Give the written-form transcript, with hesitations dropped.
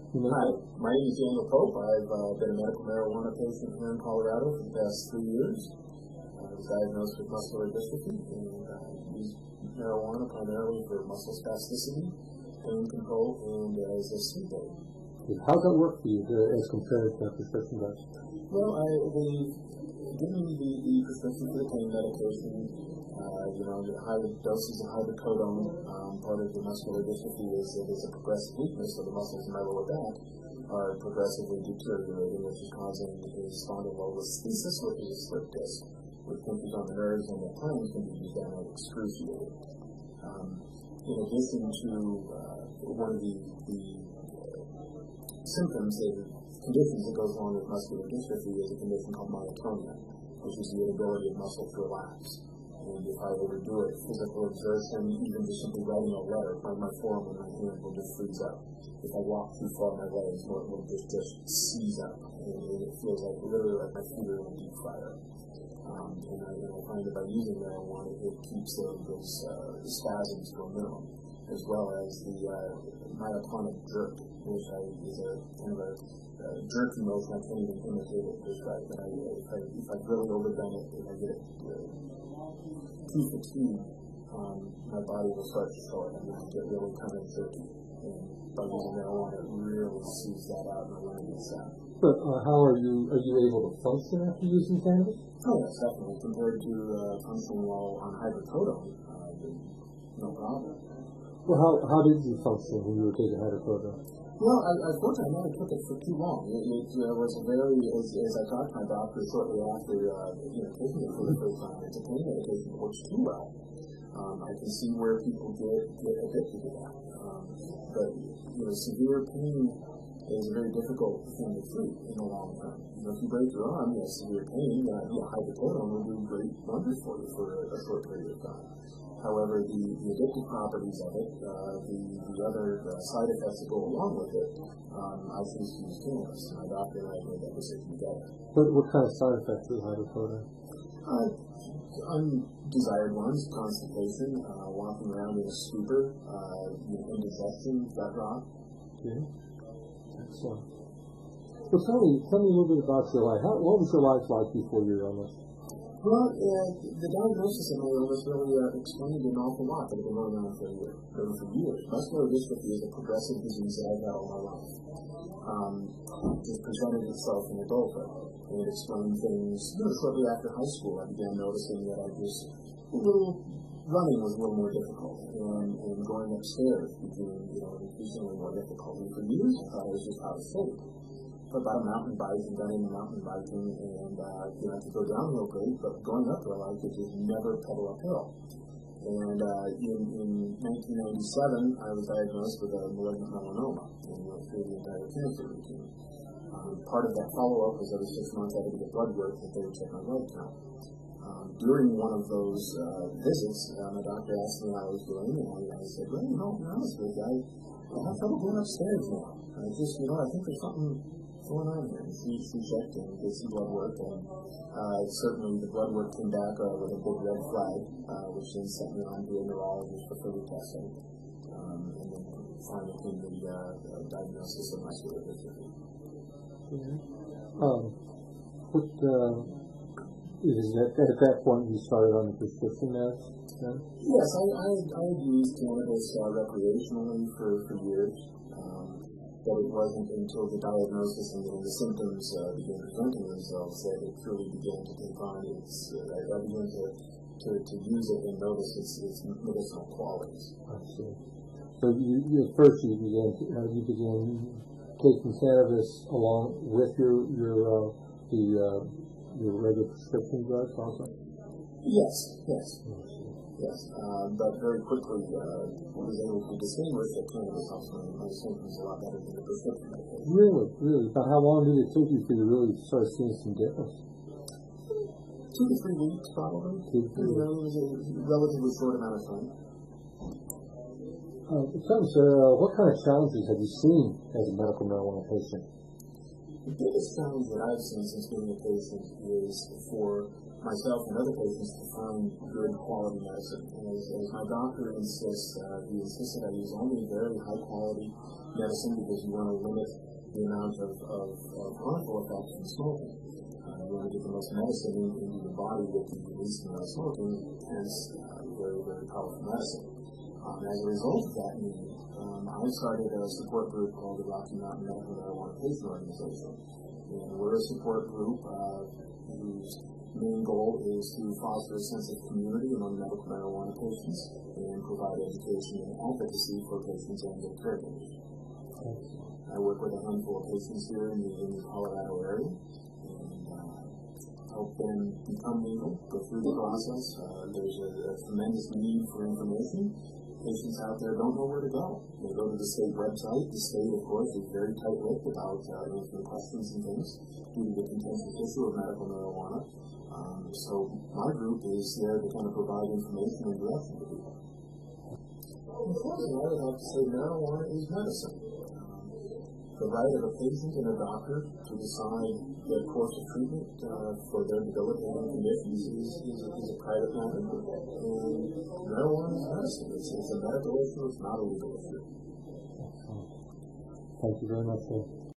Hi, my name is Daniel Pope. I've been a medical marijuana patient here in Colorado for the past 3 years. I was diagnosed with muscular dystrophy and use marijuana primarily for muscle spasticity, pain control, and as a sleep aid. How does that work for you as compared to prescription drugs? Well, they've given me the prescription for the pain medication. The high doses of hydrocodone, part of the muscular dystrophy is that it's a progressive weakness of the muscles in my lower back are progressively deteriorating, which is causing a spondylolisthesis, which is a slip disc, which pinches on the nerves and at times can be downright excruciating. In addition to one of the symptoms, conditions that goes along with muscular dystrophy is a condition called myotonia, which is the inability of muscle to relax. And if I overdo it, physical exertion, even just simply writing a letter, my forearm and my hand will just freeze up. If I walk too far, my legs will just seize up, and it feels like literally like my feet are in a deep fryer. And I find that by using marijuana, it keeps those spasms to a minimum, as well as the myotonic jerk, which is a kind of a jerky motion. I can't even imitate it just right, but if I've really overdone it, if I get it too fatigued, my body will start to show it, and I get really kind of jerky. And by using marijuana, it really sees that out and eliminates that. But how are you able to function after using cannabis? Oh, yes, definitely. Compared to functioning while on hydrocodone, no problem. Well, how did you function when you were taking hydrocodone? Well, unfortunately, I never took it for too long. It was a very, as I talked to my doctor shortly after taking it for the first time, it's a pain medication that works too well. I can see where people get addicted to that. But severe pain is a very difficult thing to treat in the long term. If you break your arm, you have severe pain, hydrocodone will do great wonders for you for a short period of time. However, the addictive properties of it, the other side effects that go along with it, I choose to use cannabis. My doctor and I made that decision together. What kind of side effects do hydrocodone? Undesired ones: constipation, walking around in a stupor, indigestion, gut rot. Okay. Excellent. Well, tell me a little bit about your life. What was your life like before your illness? Well, the diagnosis of my illness really explained an awful lot that had been going on for years. Muscular dystrophy is a progressive disease that I've had all my life. It presented itself in adulthood, and it explained things. Shortly after high school, I began noticing that running was a little more difficult, and going upstairs became increasingly more difficult. And for years, I thought I was just out of shape. But about a mountain bike and got into mountain biking, and I could go downhill great, but going uphill I could just never pedal uphill. And in 1997, I was diagnosed with a malignant melanoma and went through the entire cancer routine. Part of that follow-up was every 6 months I had to get blood work that they would check my blood count. During one of those visits, my doctor asked me how I was doing, and I said, well, to be honest with you, I have trouble going upstairs now. I think there's something going on here. She checked and did some blood work, and certainly the blood work came back with a big red flag, which then sent me on to a neurologist for further testing, and then finally came the diagnosis of muscular dystrophy. Is that at that point you started on the prescription meds? Yes, I had used cannabis recreationally for years. But it wasn't until the diagnosis and the symptoms began presenting themselves that it truly began to take on I began to use it and notice its medicinal qualities. I see. So at first you began taking cannabis along with your regular prescription drugs also? Yes. But very quickly was able to distinguish that cannabis helps my symptoms a lot better than the prescription medication. Really? But how long did it take you for you to really start seeing some difference? 2 to 3 weeks, probably. It was a relatively short amount of time. What kind of challenges have you seen as a medical marijuana patient? The biggest challenge that I've seen since being a patient is for myself and other patients to find good quality medicine. As my doctor insists, he insists that I use only very high quality medicine because you want to limit the amount of harmful effects from smoking. You want to get the most medicine into the body with the least amount of smoking, hence very, very powerful medicine. As a result of that need, I started a support group called the Rocky Mountain Medical Marijuana Patient Organization. And we're a support group whose main goal is to foster a sense of community among medical marijuana patients and provide education and advocacy for patients and their caregivers. I work with a handful of patients here in the Colorado area and help them become legal, go through the process. There's a tremendous need for information. Patients out there don't know where to go. They go to the state website. The state, of course, is very tight-lipped about answering questions and things due to the contentious issue of medical marijuana. So my group is there to kind of provide information and direction to people. Unfortunately, I would have to say marijuana is medicine. The right of a patient and a doctor to decide their course of treatment for their debilitating conditions is a private matter. And marijuana is medicine. It's a medical issue. It's not a legal issue. Thank you very much, sir.